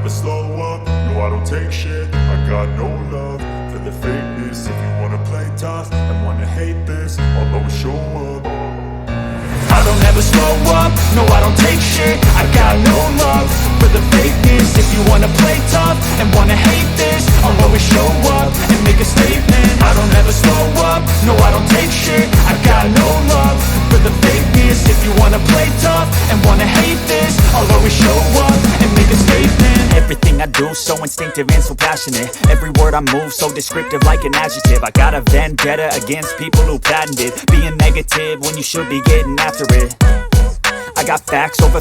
never slow up, no I don't take shit. I got no love for the fakeness. If you wanna play tough and wanna hate this, I'll always show up. I don't ever slow up, no I don't take shit. I got no love for the fakeness. If you wanna play tough and wanna hate this, I'll always show up and make a statement. I don't ever slow up, no I don't take shit. I got no love for the fakeness. If you wanna play tough and wanna hate this, I'll always show up and make a statement. Everything I do so instinctive and so passionate. Every word I move so descriptive like an adjective. I got a vendetta against people who patented being negative when you should be getting after it. I got facts over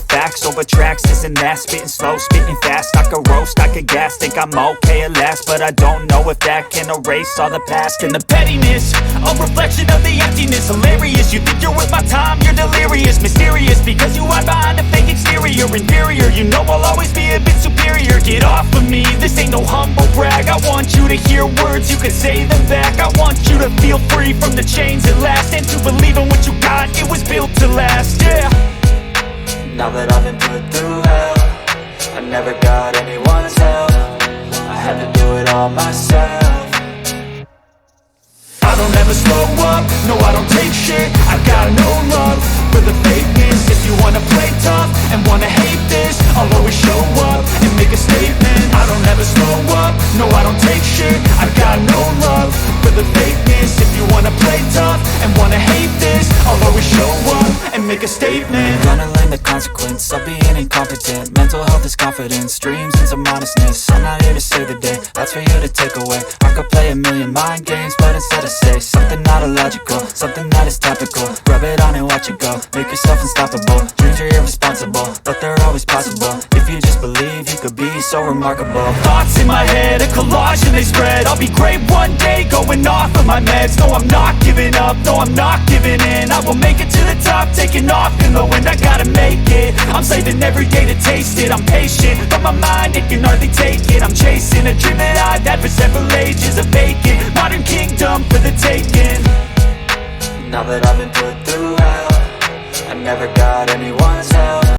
tracks, this and that. Spitting slow, spitting fast. I could roast, I could gas. Think I'm okay at last, but I don't know if that can erase all the past. And the pettiness, a reflection of the emptiness. Hilarious, you think you're worth my time, you're delirious. Mysterious, because you hide behind a fake exterior. Inferior, you know I'll always be a bit superior. Get off of me, this ain't no humble brag. I want you to hear words, you can say them back. I want you to feel free from the chains at last, and to believe in what you got, it was built to last, yeah. Now that I've been put through hell, I never got anyone's help. I had to do it all myself. I don't ever slow up, no I don't take shit. I got no love for the fakeness. If you wanna play tough and wanna hate this, I'll always show up and make a statement. I don't ever slow up, no I don't take shit. I got no love for the fakeness. If you wanna play tough and wanna hate this, I'll always show up and make a statement. Gonna learn the consequence of being incompetent. Mental health is confidence, dreams and some honestness. I'm not here to save the day, that's for you to take away. I could play a million mind games, but instead I say something not illogical, something that is topical. Rub it on and watch it go, make yourself unstoppable. Dreams are irresponsible, but they're always possible. If you just believe, you could be so remarkable. Thoughts in my head, a collage and they spread. I'll be great one day, going off of my meds. No, I'm not giving up, no, I'm not giving in. I will make it to the top, taking off in the wind. I gotta make it, I'm saving every day to taste it. I'm patient, but my mind, it can hardly take it. I'm chasing a dream that I've had for several ages. A vacant, modern kingdom for the taking. Now that I've been